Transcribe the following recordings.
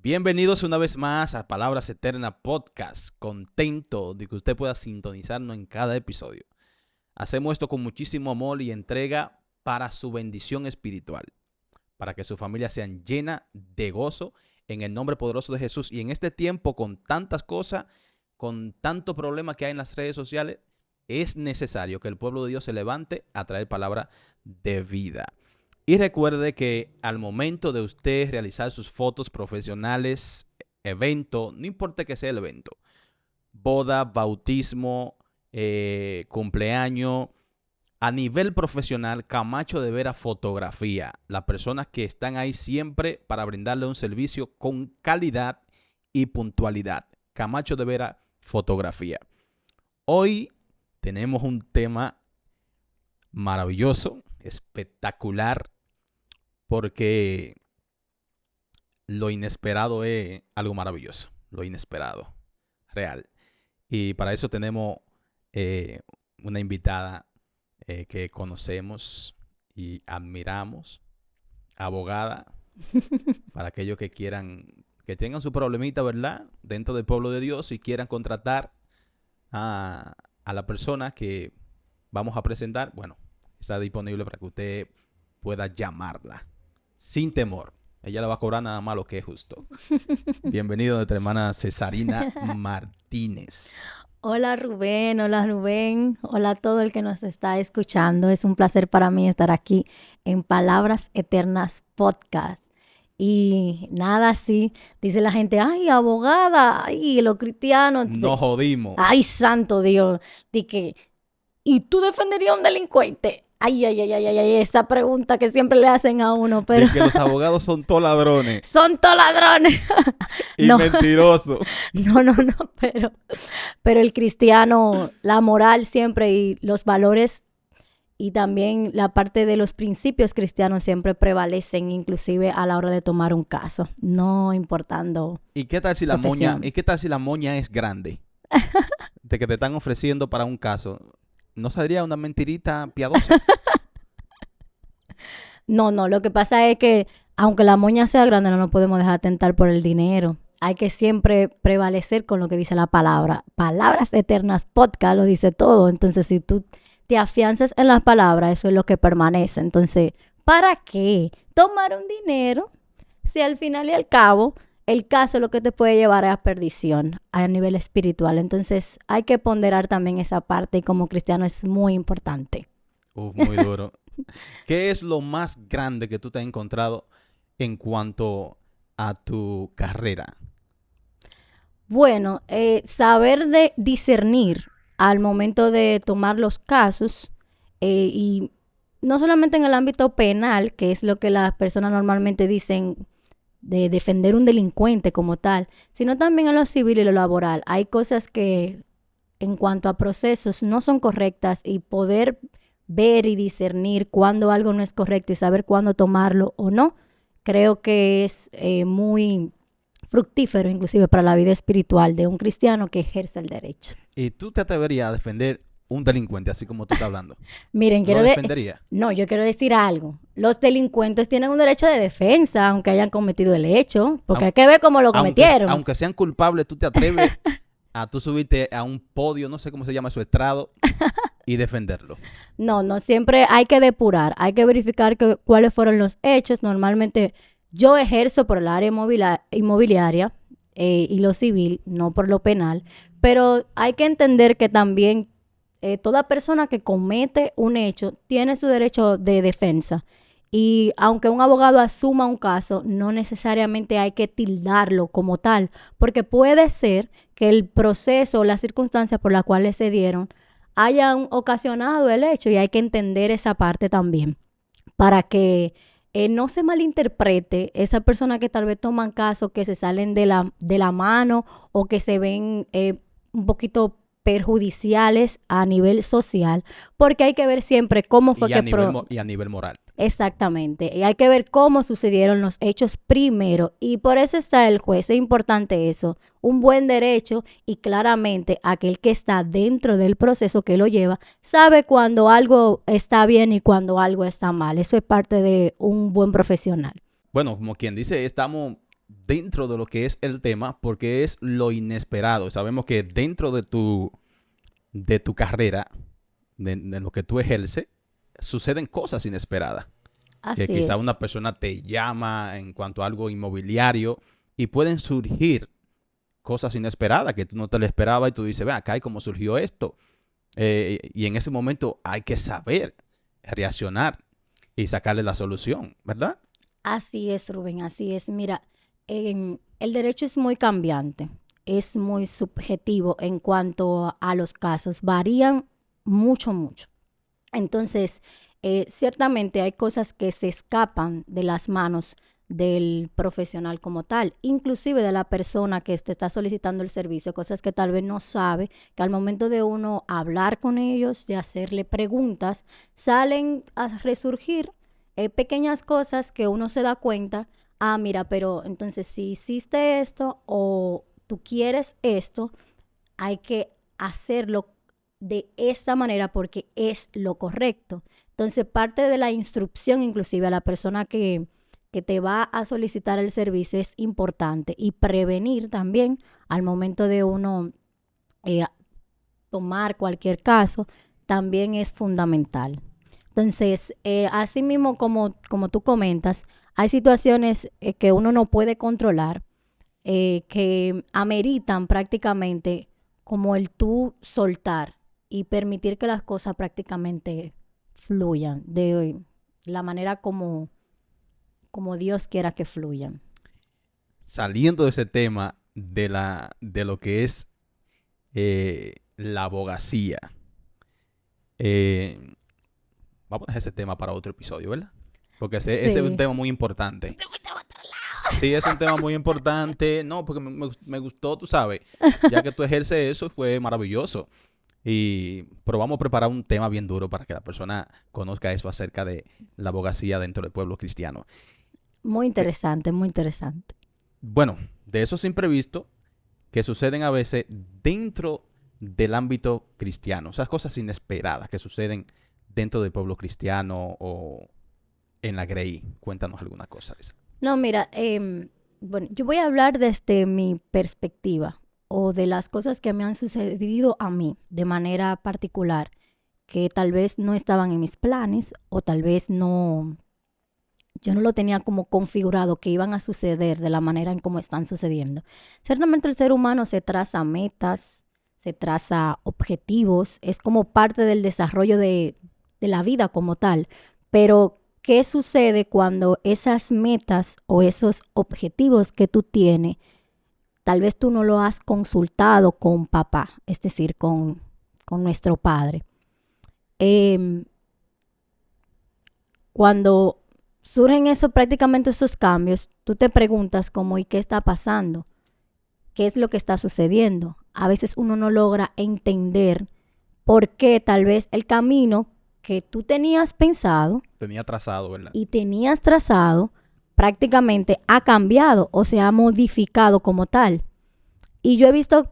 Bienvenidos una vez más a Palabras Eternas Podcast. Contento de que usted pueda sintonizarnos en cada episodio. Hacemos esto con muchísimo amor y entrega para su bendición espiritual, para que su familia sea llena de gozo en el nombre poderoso de Jesús. Y en este tiempo, con tantas cosas, con tanto problema que hay en las redes sociales, es necesario que el pueblo de Dios se levante a traer palabra de vida. Y recuerde que al momento de usted realizar sus fotos profesionales, evento, no importa que sea el evento, boda, bautismo, cumpleaños, a nivel profesional, Camacho de Vera Fotografía, las personas que están ahí siempre para brindarle un servicio con calidad y puntualidad. Camacho de Vera Fotografía. Hoy tenemos un tema maravilloso, espectacular, porque lo inesperado es algo maravilloso, lo inesperado, real. Y para eso tenemos una invitada que conocemos y admiramos, abogada, para aquellos que quieran, que tengan su problemita, ¿verdad? Dentro del pueblo de Dios y quieran contratar a la persona que vamos a presentar. Bueno, está disponible para que usted pueda llamarla sin temor. Ella le va a cobrar nada más lo que es justo. Bienvenido nuestra hermana Cesarina Martínez. Hola Rubén, hola a todo el que nos está escuchando. Es un placer para mí estar aquí en Palabras Eternas Podcast. Y nada así, dice la gente, ay, abogada, ay, los cristianos. Nos jodimos. Ay, santo Dios. ¿Y tú defenderías a un delincuente? Ay, esa pregunta que siempre le hacen a uno, pero... De que los abogados son todos ladrones. Son todos ladrones. Y no. Mentirosos. No, pero el cristiano, la moral siempre y los valores y también la parte de los principios cristianos siempre prevalecen, inclusive a la hora de tomar un caso, no importando ¿Y qué tal si la moña es grande? De que te están ofreciendo para un caso. ¿No saldría una mentirita piadosa? No, lo que pasa es que aunque la moña sea grande, no nos podemos dejar tentar por el dinero. Hay que siempre prevalecer con lo que dice la palabra. Palabras Eternas Podcast lo dice todo. Entonces, si tú te afianzas en las palabras, eso es lo que permanece. Entonces, ¿para qué tomar un dinero si al final y al cabo el caso lo que te puede llevar es a perdición a nivel espiritual? Entonces, hay que ponderar también esa parte y como cristiano es muy importante. Muy duro. ¿Qué es lo más grande que tú te has encontrado en cuanto a tu carrera? Bueno, saber de discernir al momento de tomar los casos y no solamente en el ámbito penal, que es lo que las personas normalmente dicen de defender un delincuente como tal, sino también en lo civil y lo laboral. Hay cosas que en cuanto a procesos no son correctas y poder ver y discernir cuándo algo no es correcto y saber cuándo tomarlo o no, creo que es muy fructífero inclusive para la vida espiritual de un cristiano que ejerce el derecho. ¿Y tú te atreverías a defender un delincuente así como tú estás hablando? Miren, ¿Lo defenderías? No, yo quiero decir algo. Los delincuentes tienen un derecho de defensa aunque hayan cometido el hecho, porque hay que ver cómo lo cometieron. Aunque sean culpables, tú te atreves a tú subirte a un podio, no sé cómo se llama su estrado, y defenderlo. No, siempre hay que depurar, hay que verificar cuáles fueron los hechos. Normalmente yo ejerzo por el área inmobiliaria y lo civil, no por lo penal, pero hay que entender que también toda persona que comete un hecho tiene su derecho de defensa. Y aunque un abogado asuma un caso, no necesariamente hay que tildarlo como tal, porque puede ser que el proceso o las circunstancias por las cuales se dieron hayan ocasionado el hecho y hay que entender esa parte también para que no se malinterprete esa persona que tal vez toman casos que se salen de la mano o que se ven un poquito perjudiciales a nivel social, porque hay que ver siempre cómo fue y a nivel moral. Exactamente, y hay que ver cómo sucedieron los hechos primero, y por eso está el juez. Es importante eso, un buen derecho, y claramente aquel que está dentro del proceso que lo lleva sabe cuando algo está bien y cuando algo está mal. Eso es parte de un buen profesional. Bueno, como quien dice, estamos dentro de lo que es el tema porque es lo inesperado. Sabemos que dentro de tu carrera, de lo que tú ejerces, suceden cosas inesperadas. Que Así quizá es. una persona te llama en cuanto a algo inmobiliario y pueden surgir cosas inesperadas que tú no te lo esperabas y tú dices, ve acá, ¿y cómo surgió esto? Y en ese momento hay que saber reaccionar y sacarle la solución, ¿verdad? Así es, Rubén, así es. Mira, el derecho es muy cambiante, es muy subjetivo en cuanto a los casos, varían mucho, mucho. Entonces, ciertamente hay cosas que se escapan de las manos del profesional como tal, inclusive de la persona que te está solicitando el servicio, cosas que tal vez no sabe, que al momento de uno hablar con ellos, de hacerle preguntas, salen a resurgir pequeñas cosas que uno se da cuenta, ah, mira, pero entonces si hiciste esto o tú quieres esto, hay que hacerlo de esa manera porque es lo correcto. Entonces, parte de la instrucción, inclusive a la persona que te va a solicitar el servicio, es importante. Y prevenir también al momento de uno eh, tomar cualquier caso, también es fundamental. Entonces, así mismo como tú comentas, hay situaciones que uno no puede controlar, que ameritan prácticamente como el tú soltar y permitir que las cosas prácticamente fluyan de la manera como Dios quiera que fluyan. Saliendo de ese tema de lo que es la abogacía, eh, vamos a dejar ese tema para otro episodio, ¿verdad? Porque ese es un Sí. tema muy importante. Sí, es un tema muy importante. No, porque me gustó, tú sabes, ya que tú ejerces eso, fue maravilloso. Pero vamos a preparar un tema bien duro para que la persona conozca eso acerca de la abogacía dentro del pueblo cristiano. Muy De- interesante, muy interesante. bueno, de esos imprevistos que suceden a veces dentro del ámbito cristiano. Esas cosas inesperadas que suceden dentro del pueblo cristiano o en la Grey. Cuéntanos alguna cosa de esa. No, mira, bueno, yo voy a hablar desde mi perspectiva o de las cosas que me han sucedido a mí de manera particular, que tal vez no estaban en mis planes o tal vez no, yo no lo tenía como configurado que iban a suceder de la manera en cómo están sucediendo. Ciertamente el ser humano se traza metas, se traza objetivos, es como parte del desarrollo de la vida como tal, pero ¿qué sucede cuando esas metas o esos objetivos que tú tienes, tal vez tú no lo has consultado con papá, es decir, con nuestro padre? Em, Cuando surgen eso, prácticamente esos cambios, tú te preguntas como, ¿y qué está pasando? ¿Qué es lo que está sucediendo? A veces uno no logra entender por qué tal vez el camino que tú tenías pensado Tenía trazado, ¿verdad? y tenías trazado prácticamente ha cambiado o se ha modificado como tal. Y yo he visto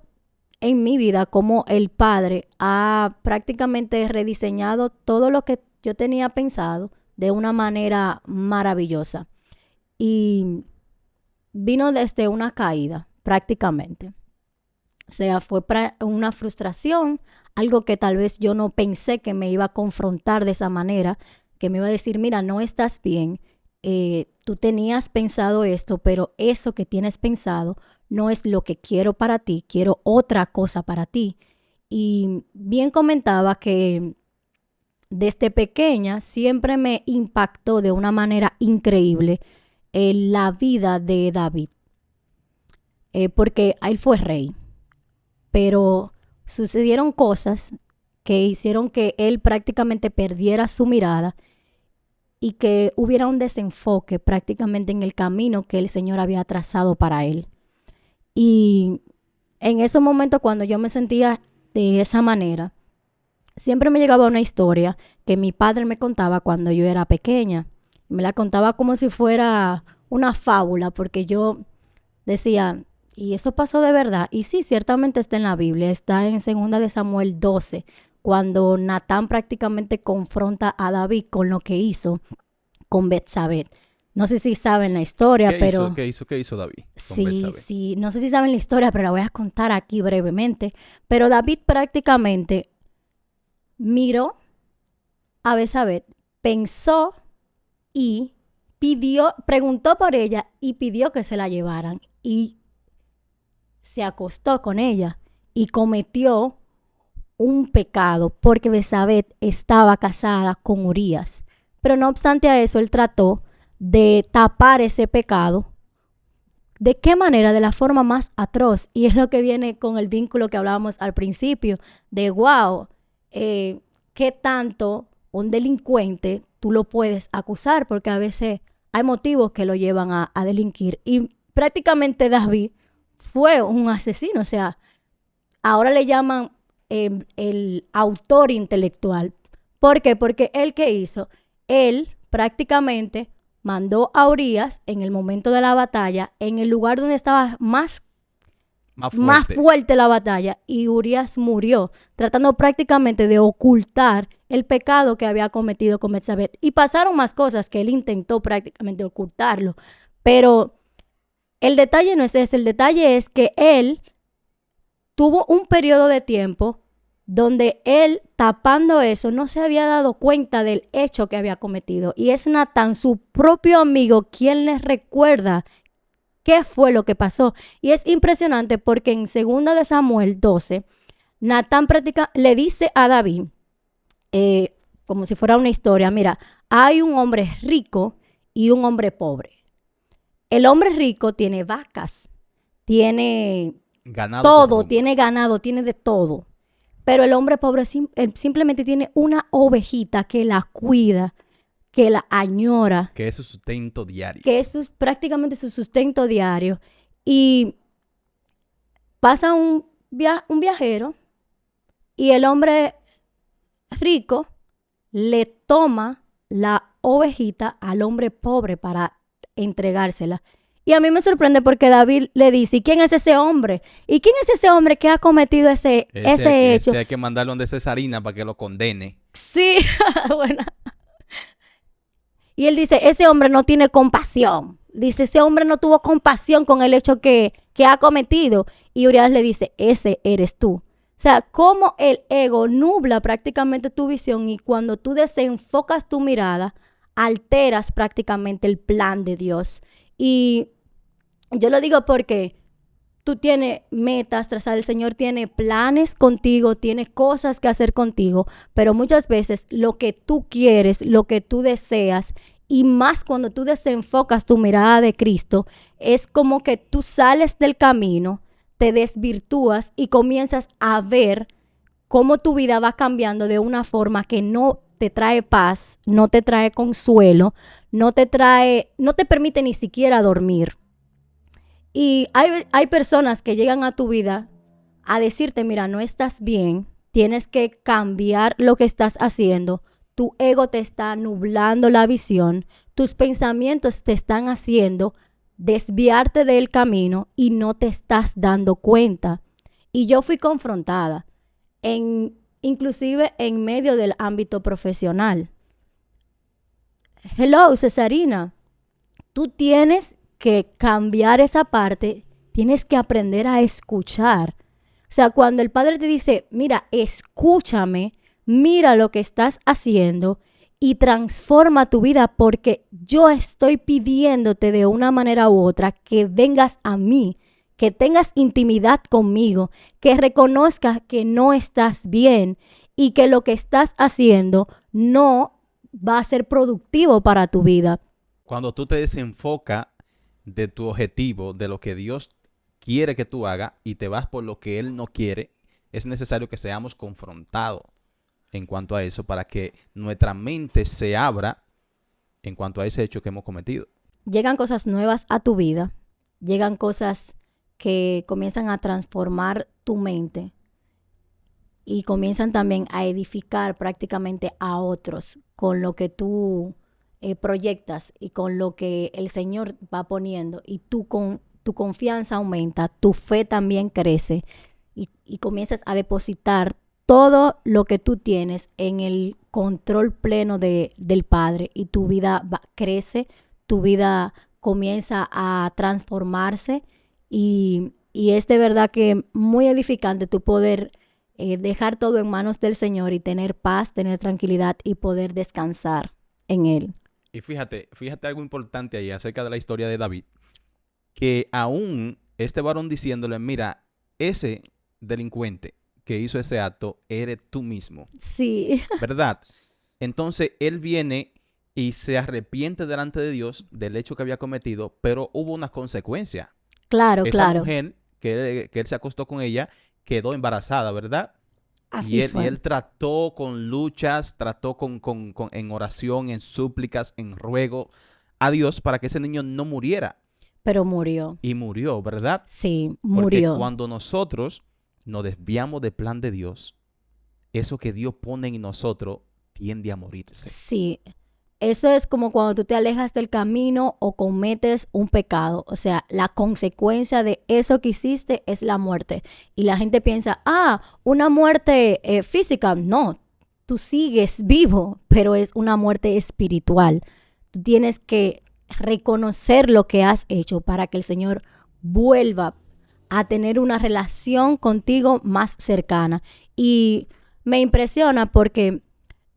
en mi vida cómo el padre ha prácticamente rediseñado todo lo que yo tenía pensado de una manera maravillosa. Y vino desde una caída, prácticamente. O sea, fue una frustración, algo que tal vez yo no pensé que me iba a confrontar de esa manera, que me iba a decir, mira, no estás bien, tú tenías pensado esto, pero eso que tienes pensado no es lo que quiero para ti, quiero otra cosa para ti. Y bien comentaba que desde pequeña siempre me impactó de una manera increíble la vida de David, porque él fue rey, pero sucedieron cosas que hicieron que él prácticamente perdiera su mirada y que hubiera un desenfoque prácticamente en el camino que el Señor había trazado para él. Y en esos momentos cuando yo me sentía de esa manera, siempre me llegaba una historia que mi padre me contaba cuando yo era pequeña. Me la contaba como si fuera una fábula, porque yo decía, ¿y eso pasó de verdad? Y sí, ciertamente está en la Biblia, está en 2 Samuel 12, cuando Natán prácticamente confronta a David con lo que hizo con Betsabé. No sé si saben la historia, ¿Qué pero hizo? ¿Qué hizo David con sí, Betsabé? sí, no sé si saben la historia, pero la voy a contar aquí brevemente. Pero David prácticamente miró a Betsabé, pensó y preguntó por ella y pidió que se la llevaran. Y se acostó con ella y cometió un pecado porque Betsabé estaba casada con Urías. Pero no obstante a eso, él trató de tapar ese pecado. ¿De qué manera? De la forma más atroz. Y es lo que viene con el vínculo que hablábamos al principio, de wow, ¿qué tanto un delincuente tú lo puedes acusar? Porque a veces hay motivos que lo llevan a delinquir. Y prácticamente David fue un asesino. O sea, ahora le llaman el autor intelectual. ¿Por qué? Porque él, ¿qué hizo? Él prácticamente mandó a Urias en el momento de la batalla, en el lugar donde estaba Más más fuerte. fuerte la batalla, y Urias murió, tratando prácticamente de ocultar el pecado que había cometido con Betsabé. Y pasaron más cosas que él intentó prácticamente ocultarlo. Pero el detalle no es este, el detalle es que él tuvo un periodo de tiempo donde él, tapando eso, no se había dado cuenta del hecho que había cometido. Y es Natán, su propio amigo, quien les recuerda qué fue lo que pasó. Y es impresionante porque en 2 de Samuel 12, Natán le dice a David, como si fuera una historia, mira, hay un hombre rico y un hombre pobre. El hombre rico tiene vacas, tiene Ganado por todo, número. tiene ganado, tiene de todo. Pero el hombre pobre simplemente tiene una ovejita que la cuida, que la añora, Que es su sustento diario. que es prácticamente su sustento diario. Y pasa un viajero y el hombre rico le toma la ovejita al hombre pobre para entregársela. Y a mí me sorprende porque David le dice, ¿y quién es ese hombre? ¿Y quién es ese hombre que ha cometido ese hecho? Ese hay que mandarlo donde Cesarina para que lo condene. Sí, bueno. Y él dice, ese hombre no tiene compasión. Dice, ese hombre no tuvo compasión con el hecho que ha cometido. Y Urias le dice, ese eres tú. O sea, cómo el ego nubla prácticamente tu visión y cuando tú desenfocas tu mirada, alteras prácticamente el plan de Dios. Y yo lo digo porque tú tienes metas trazadas, el Señor tiene planes contigo, tiene cosas que hacer contigo, pero muchas veces lo que tú quieres, lo que tú deseas, y más cuando tú desenfocas tu mirada de Cristo, es como que tú sales del camino, te desvirtúas y comienzas a ver cómo tu vida va cambiando de una forma que no te trae paz, no te trae consuelo, no te permite ni siquiera dormir. Y hay personas que llegan a tu vida a decirte, mira, no estás bien, tienes que cambiar lo que estás haciendo, tu ego te está nublando la visión, tus pensamientos te están haciendo desviarte del camino y no te estás dando cuenta. Y yo fui confrontada, inclusive en medio del ámbito profesional. Hello, Cesarina, tú tienes que cambiar esa parte, tienes que aprender a escuchar. O sea, cuando el Padre te dice, mira, escúchame, mira lo que estás haciendo y transforma tu vida porque yo estoy pidiéndote de una manera u otra que vengas a mí, que tengas intimidad conmigo, que reconozcas que no estás bien y que lo que estás haciendo no va a ser productivo para tu vida. Cuando tú te desenfocas de tu objetivo, de lo que Dios quiere que tú hagas y te vas por lo que Él no quiere, es necesario que seamos confrontados en cuanto a eso para que nuestra mente se abra en cuanto a ese hecho que hemos cometido. Llegan cosas nuevas a tu vida, llegan cosas que comienzan a transformar tu mente y comienzan también a edificar prácticamente a otros con lo que tú proyectas y con lo que el Señor va poniendo y tú con tu confianza aumenta, tu fe también crece y comienzas a depositar todo lo que tú tienes en el control pleno del Padre y tu vida crece, tu vida comienza a transformarse y es de verdad que muy edificante tu poder dejar todo en manos del Señor y tener paz, tener tranquilidad y poder descansar en Él. Y fíjate algo importante ahí acerca de la historia de David, que aún este varón diciéndole, mira, ese delincuente que hizo ese acto, eres tú mismo, Sí, ¿verdad? Entonces él viene y se arrepiente delante de Dios del hecho que había cometido, pero hubo una consecuencia. claro, Esa claro. mujer que él se acostó con ella quedó embarazada, ¿verdad? Y Así él, y fue. él trató con luchas, trató en oración, en súplicas, en ruego a Dios para que ese niño no muriera. Pero murió. Y murió, ¿verdad? Sí, Porque murió. cuando nosotros nos desviamos del plan de Dios, eso que Dios pone en nosotros tiende a morirse. Sí, eso es como cuando tú te alejas del camino o cometes un pecado. O sea, la consecuencia de eso que hiciste es la muerte. Y la gente piensa, una muerte física. No, tú sigues vivo, pero es una muerte espiritual. Tú tienes que reconocer lo que has hecho para que el Señor vuelva a tener una relación contigo más cercana. Y me impresiona porque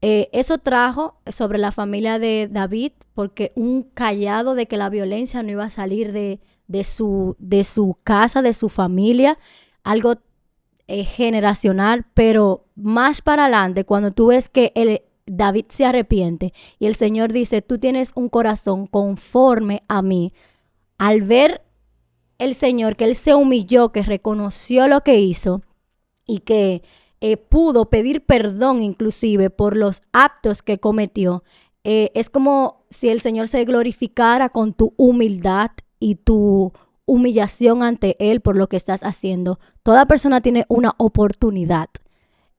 eso trajo sobre la familia de David, porque un callado de que la violencia no iba a salir de su casa, de su familia, algo generacional, pero más para adelante, cuando tú ves que David se arrepiente y el Señor dice, tú tienes un corazón conforme a mí, al ver el Señor que Él se humilló, que reconoció lo que hizo y que pudo pedir perdón inclusive por los actos que cometió, es como si el Señor se glorificara con tu humildad y tu humillación ante Él por lo que estás haciendo. Toda persona tiene una oportunidad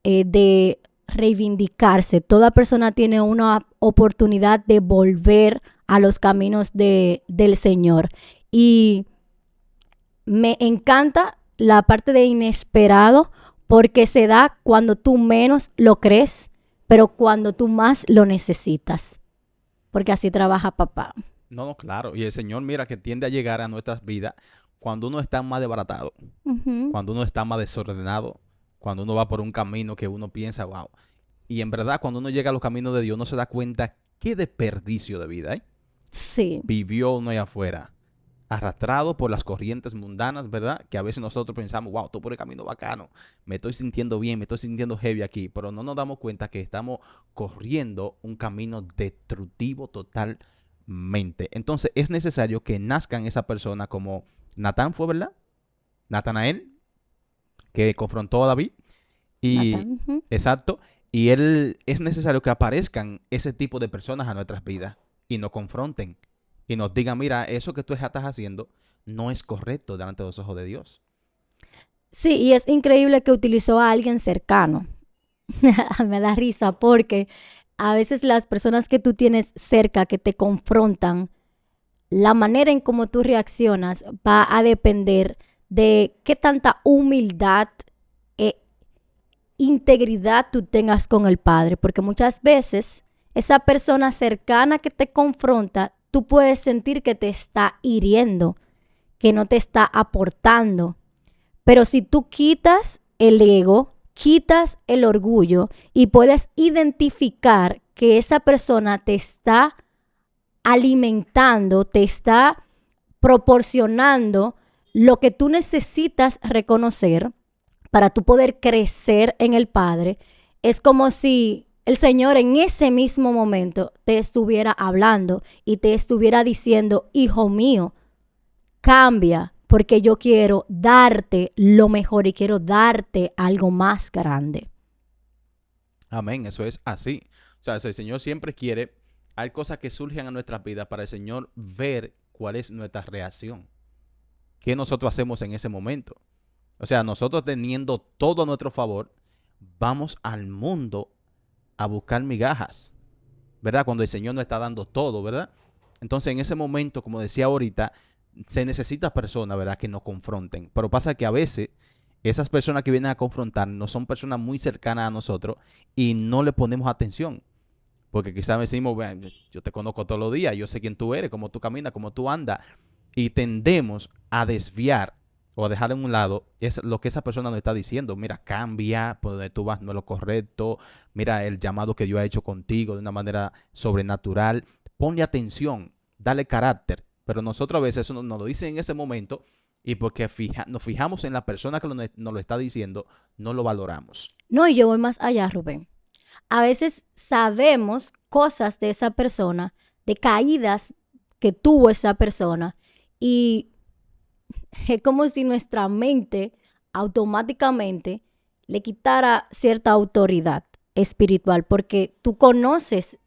de reivindicarse. Toda persona tiene una oportunidad de volver a los caminos del Señor. Y me encanta la parte de inesperado porque se da cuando tú menos lo crees, pero cuando tú más lo necesitas. Porque así trabaja papá. No, no, claro. Y el Señor, mira, que tiende a llegar a nuestras vidas cuando uno está más desbaratado, Ujú. cuando uno está más desordenado, cuando uno va por un camino que uno piensa, wow. Y en verdad, cuando uno llega a los caminos de Dios, uno se da cuenta qué desperdicio de vida, ¿eh? Sí, Vivió uno allá afuera, arrastrado por las corrientes mundanas, ¿verdad? Que a veces nosotros pensamos, wow, estoy por el camino bacano, me estoy sintiendo bien, me estoy sintiendo heavy aquí, pero no nos damos cuenta que estamos corriendo un camino destructivo totalmente. Entonces es necesario que nazcan esa persona como Natán fue, ¿verdad? Natanael, que confrontó a David. Y Natán. Ujú. exacto. Y es necesario que aparezcan ese tipo de personas a nuestras vidas y nos confronten y nos digan, mira, eso que tú estás haciendo no es correcto delante de los ojos de Dios. Sí, y es increíble que utilizó a alguien cercano. Me da risa porque a veces las personas que tú tienes cerca que te confrontan, la manera en cómo tú reaccionas va a depender de qué tanta humildad e integridad tú tengas con el Padre, porque muchas veces esa persona cercana que te confronta, tú puedes sentir que te está hiriendo, que no te está aportando. Pero si tú quitas el ego, quitas el orgullo y puedes identificar que esa persona te está alimentando, te está proporcionando lo que tú necesitas reconocer para tú poder crecer en el Padre, es como si el Señor en ese mismo momento te estuviera hablando y te estuviera diciendo, hijo mío, cambia, porque yo quiero darte lo mejor y quiero darte algo más grande. Amén, eso es así. O sea, el Señor siempre quiere, hay cosas que surgen a nuestras vidas para el Señor ver cuál es nuestra reacción. ¿Qué nosotros hacemos en ese momento? O sea, nosotros teniendo todo a nuestro favor, vamos al mundo a buscar migajas, ¿verdad? Cuando el Señor nos está dando todo, ¿verdad? Entonces, en ese momento, como decía ahorita, se necesita personas, ¿verdad?, que nos confronten. Pero pasa que a veces esas personas que vienen a confrontar no son personas muy cercanas a nosotros y no le ponemos atención. Porque quizás decimos, "Bueno, yo te conozco todos los días, yo sé quién tú eres, cómo tú caminas, cómo tú andas". Y tendemos a desviar o a dejar en un lado es lo que esa persona nos está diciendo. Mira, cambia, por donde tú vas no es lo correcto. Mira el llamado que Dios ha hecho contigo de una manera sobrenatural. Ponle atención, dale carácter. Pero nosotros a veces eso nos lo dicen en ese momento y porque nos fijamos en la persona que nos lo está diciendo, no lo valoramos. No, y yo voy más allá, Rubén. A veces sabemos cosas de esa persona, de caídas que tuvo esa persona, y es como si nuestra mente automáticamente le quitara cierta autoridad espiritual, porque tú conoces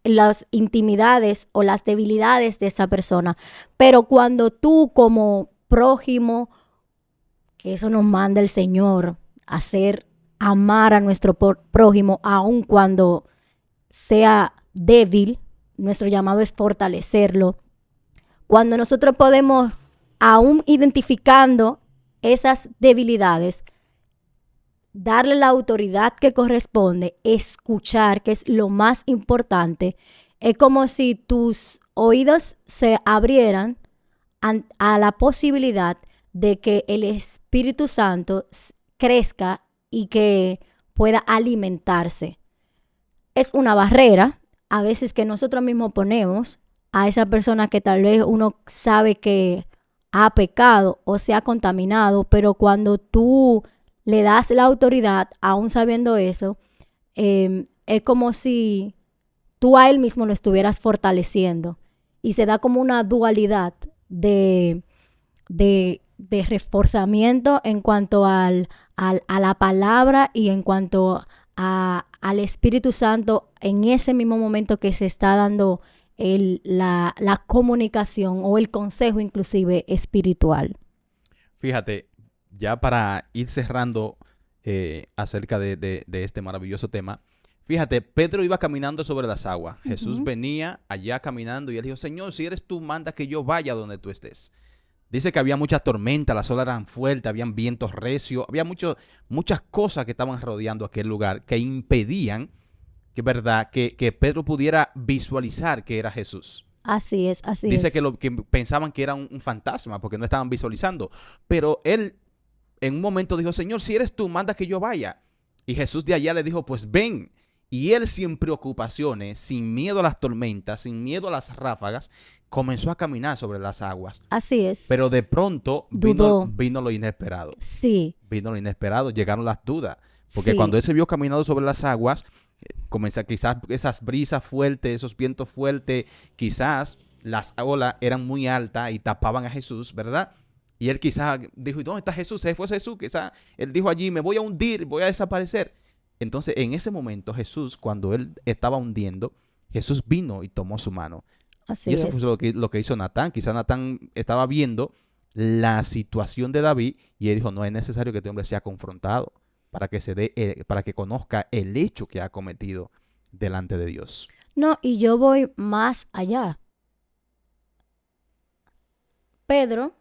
las intimidades o las debilidades de esa persona, pero cuando tú como prójimo, que eso nos manda el Señor, hacer amar a nuestro prójimo, aun cuando sea débil, nuestro llamado es fortalecerlo. Cuando nosotros podemos, aún identificando esas debilidades, darle la autoridad que corresponde, escuchar, que es lo más importante, es como si tus oídos se abrieran a la posibilidad de que el Espíritu Santo crezca y que pueda alimentarse. Es una barrera a veces que nosotros mismos ponemos a esa persona que tal vez uno sabe que ha pecado o se ha contaminado, pero cuando tú le das la autoridad, aún sabiendo eso, es como si tú a él mismo lo estuvieras fortaleciendo y se da como una dualidad de reforzamiento en cuanto a la palabra y en cuanto al Espíritu Santo en ese mismo momento que se está dando la comunicación o el consejo inclusive espiritual. Fíjate, ya para ir cerrando acerca de este maravilloso tema, fíjate, Pedro iba caminando sobre las aguas. Jesús venía allá caminando y él dijo, Señor, si eres tú, manda que yo vaya donde tú estés. Dice que había mucha tormenta, las olas eran fuertes, habían vientos recios, había muchas cosas que estaban rodeando aquel lugar que impedían que Pedro pudiera visualizar que era Jesús. Así es, así Dice es. que pensaban que era un fantasma porque no estaban visualizando. Pero él en un momento dijo, Señor, si eres tú, manda que yo vaya. Y Jesús de allá le dijo, pues ven. Y él sin preocupaciones, sin miedo a las tormentas, sin miedo a las ráfagas, comenzó a caminar sobre las aguas. Así es. Pero de pronto Dudó. vino lo inesperado. Sí. Vino lo inesperado, llegaron las dudas. Porque Sí. cuando él se vio caminando sobre las aguas, comenzó quizás esas brisas fuertes, esos vientos fuertes, quizás las olas eran muy altas y tapaban a Jesús, ¿verdad? Y él quizás dijo, ¿y dónde está Jesús? Se fue Jesús, quizás él dijo allí, me voy a hundir, voy a desaparecer. Entonces, en ese momento, Jesús, cuando él estaba hundiendo, Jesús vino y tomó su mano. Así Y eso es. fue lo que hizo Natán. Quizás Natán estaba viendo la situación de David y él dijo, no es necesario que este hombre sea confrontado para que para que conozca el hecho que ha cometido delante de Dios. No, y yo voy más allá. Pedro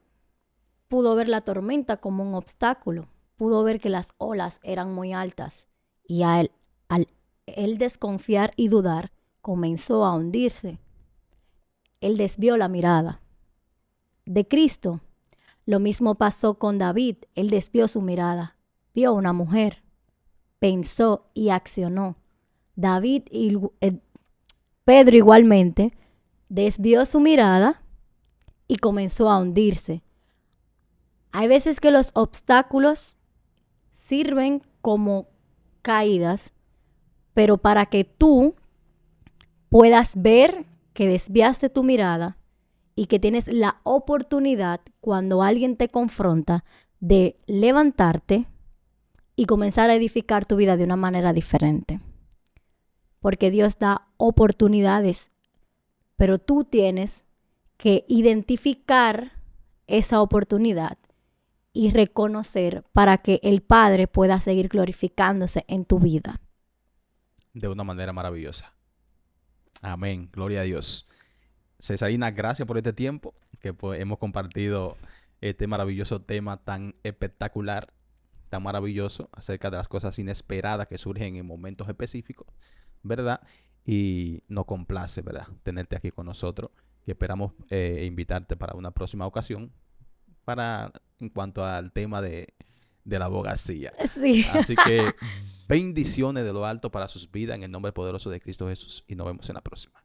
pudo ver la tormenta como un obstáculo, pudo ver que las olas eran muy altas y al él desconfiar y dudar, comenzó a hundirse. Él desvió la mirada de Cristo. Lo mismo pasó con David, él desvió su mirada, vio una mujer, pensó y accionó. Pedro igualmente desvió su mirada y comenzó a hundirse. Hay veces que los obstáculos sirven como caídas, pero para que tú puedas ver que desviaste tu mirada y que tienes la oportunidad cuando alguien te confronta de levantarte y comenzar a edificar tu vida de una manera diferente. Porque Dios da oportunidades, pero tú tienes que identificar esa oportunidad y reconocer para que el Padre pueda seguir glorificándose en tu vida. De una manera maravillosa. Amén. Gloria a Dios. Cesarina, gracias por este tiempo que hemos compartido este maravilloso tema tan espectacular, tan maravilloso acerca de las cosas inesperadas que surgen en momentos específicos, ¿verdad? y nos complace, ¿verdad?, tenerte aquí con nosotros y esperamos invitarte para una próxima ocasión en cuanto al tema de la abogacía. Sí. Así que bendiciones de lo alto para sus vidas en el nombre poderoso de Cristo Jesús y nos vemos en la próxima.